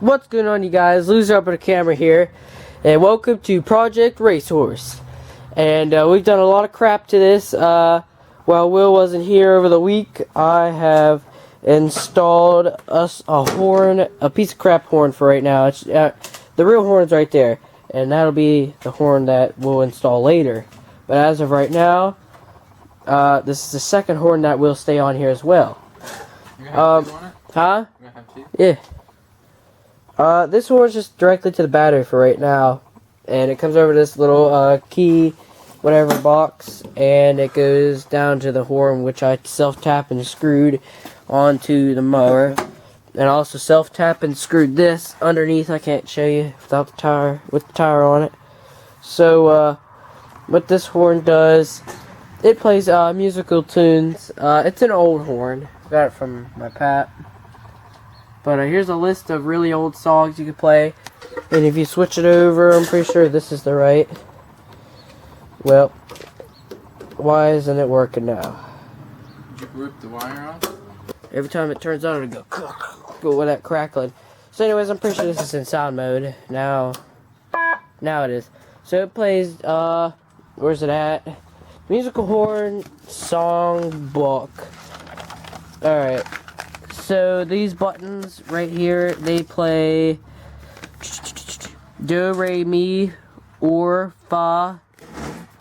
What's going on, you guys? Loser up at the camera here, and welcome to Project Racehorse. And we've done a lot of crap to this. While Will wasn't here over the week, I have installed us a horn, a piece of crap horn for right now. It's the real horn's right there, and that'll be the horn that we'll install later. But as of right now, this is the second horn that will stay on here as well. You're gonna have two on it? Huh? You're gonna have two? Yeah. This horn's just directly to the battery for right now, and it comes over this little key, whatever box, and it goes down to the horn, which I self-tap and screwed onto the mower, and also self-tap and screwed this underneath. I can't show you without the tire, with the tire on it. So what this horn does, it plays musical tunes. It's an old horn. Got it from my pap. But here's a list of really old songs you can play. And if you switch it over, I'm pretty sure this is the right. Well, why isn't it working now? Did you rip the wire off? Every time it turns on, it'll go with that crackling. So anyways, I'm pretty sure this is in sound mode. Now it is. So it plays, where's it at? Musical horn song book. Alright. So these buttons right here, they play do, re, mi, or, fa, ...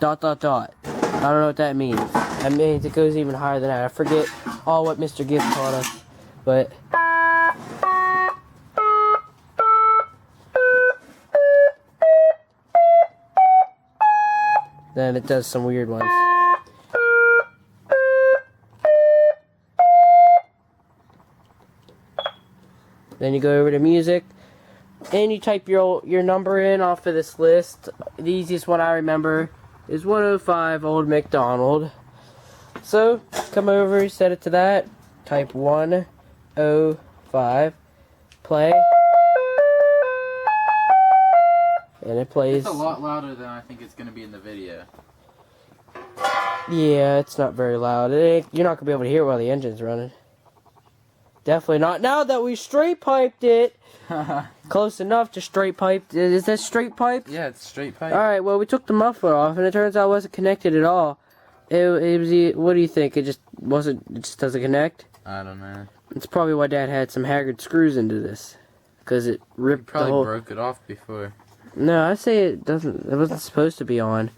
I don't know what that means. That means it goes even higher than that. I forget all what Mr. Gift taught us, but then it does some weird ones. Then you go over to music, and you type your number in off of this list. The easiest one I remember is 105 Old MacDonald. So, come over, set it to that, type 105, play, and it plays. It's a lot louder than I think it's going to be in the video. Yeah, it's not very loud. You're not going to be able to hear it while the engine's running. Definitely not. Now that we straight piped it, close enough to straight piped. Is that straight pipe? Yeah, it's straight pipe. Alright, well, we took the muffler off, and it turns out it wasn't connected at all. It was, what do you think? It just doesn't connect? I don't know. It's probably why Dad had some haggard screws into this. Because it ripped Probably the whole... broke it off before. No, I say it wasn't supposed to be on.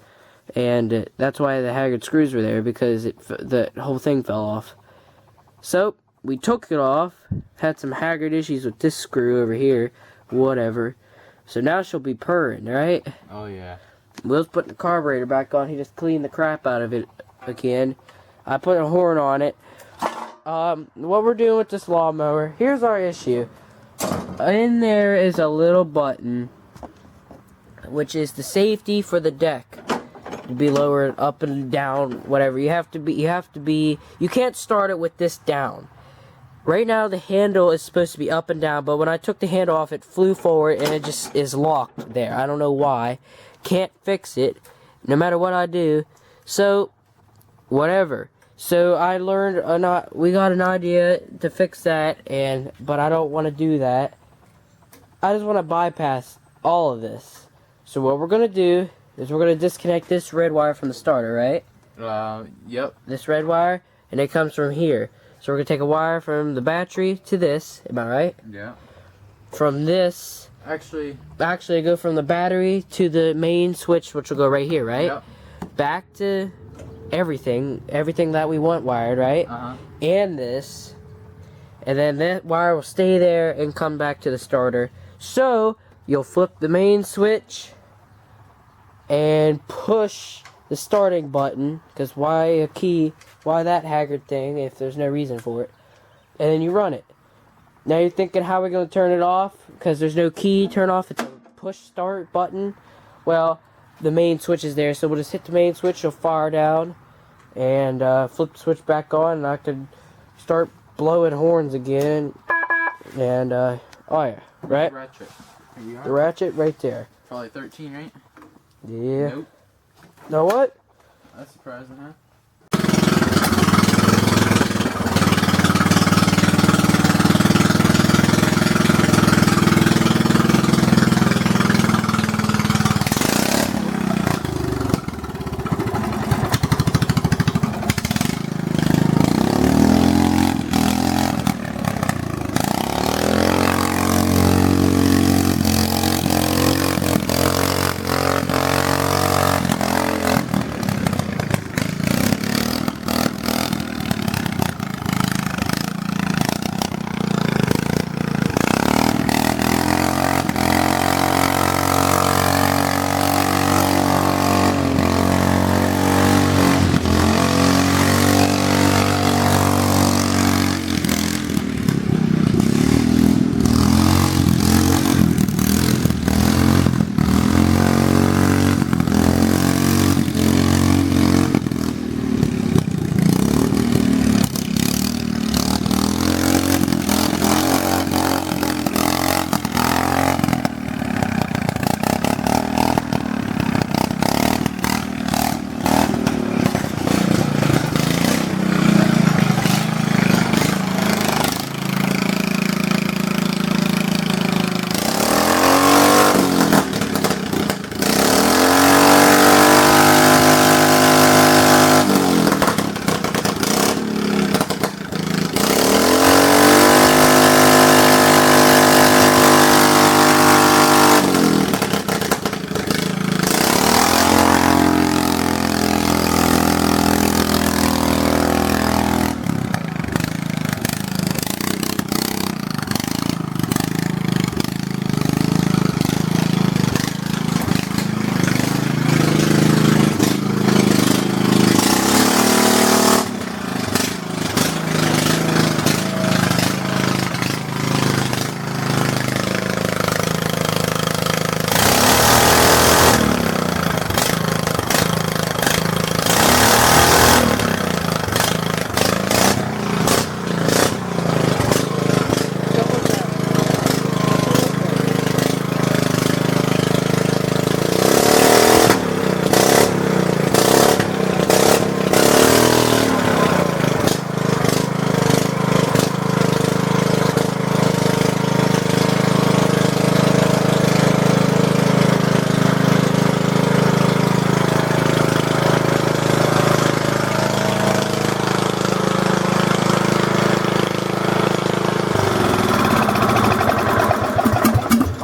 And that's why the haggard screws were there, because the whole thing fell off. So, we took it off, had some haggard issues with this screw over here, whatever. So now she'll be purring, right? Oh, yeah. Will's putting the carburetor back on. He just cleaned the crap out of it again. I put a horn on it. What we're doing with this lawnmower, here's our issue. In there is a little button, which is the safety for the deck. To be lowered up and down, whatever. You can't start it with this down. Right now the handle is supposed to be up and down, but when I took the handle off, it flew forward and it just is locked there. I don't know why. Can't fix it, no matter what I do. So, whatever. So I learned, we got an idea to fix that, but I don't want to do that. I just want to bypass all of this. So what we're going to do is we're going to disconnect this red wire from the starter, right? Yep. This red wire, and it comes from here. So we're going to take a wire from the battery to this, am I right? Yeah. From this, Actually, go from the battery to the main switch, which will go right here, right? Yep. Back to everything that we want wired, right? Uh-huh. And this, and then that wire will stay there and come back to the starter. So, you'll flip the main switch and push the starting button, because why a key, why that haggard thing if there's no reason for it, and then you run it. Now you're thinking, how are we going to turn it off? Because there's no key turn off, it's a push start button. Well, the main switch is there, so we'll just hit the main switch, it'll fire down, and flip the switch back on, and I can start blowing horns again. And oh yeah, right? ratchet. The ratchet right there. Probably 13, right? Yeah. Nope. Know what? That's surprising, huh?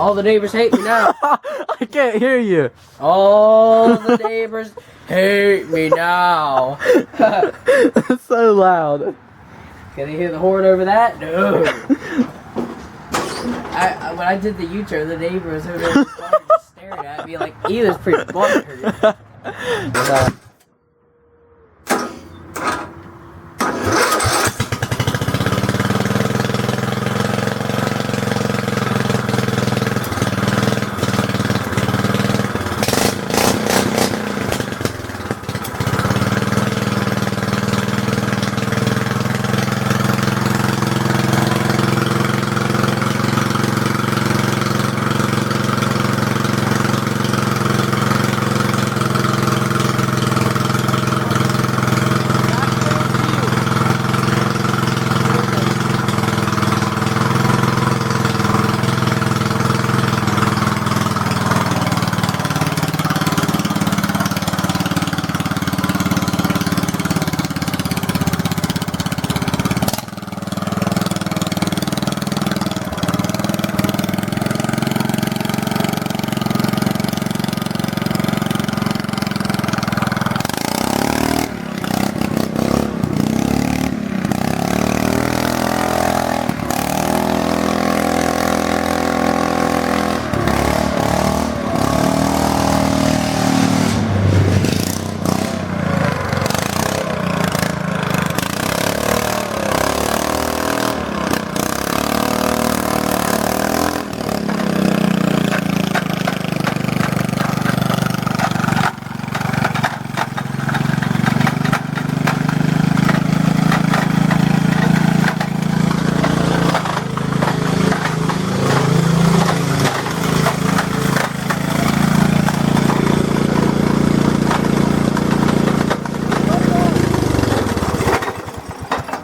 All the neighbors hate me now. I can't hear you. All the neighbors hate me now. It's so loud. Can you hear the horn over that? No. When I did the U-turn, the neighbor was over there in the car just staring at me like he was pretty butthurt.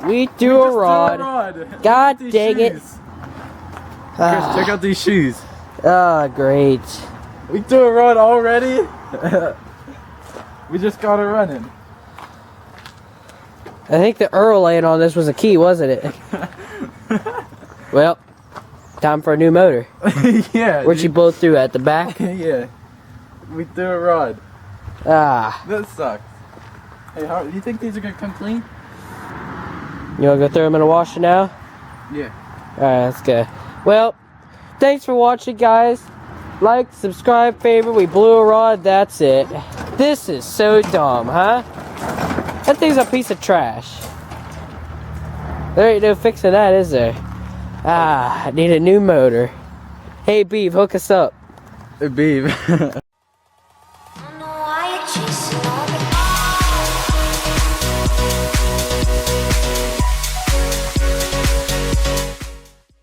We threw a rod. God dang it. Chris, check out these shoes. Ah, great. We threw a rod already? We just got it running. I think the Earl laying on this was a key, wasn't it? Well, time for a new motor. Yeah. Where'd you blow through at the back? Yeah. We threw a rod. Ah. That sucks. Hey, how, do you think these are gonna come clean? You wanna go throw them in a washer now? Yeah. Alright, let's go. Well, thanks for watching, guys. Like, subscribe, favorite. We blew a rod, that's it. This is so dumb, huh? That thing's a piece of trash. There ain't no fixing that, is there? Ah, I need a new motor. Hey, Beeve, hook us up. Hey, Beeve.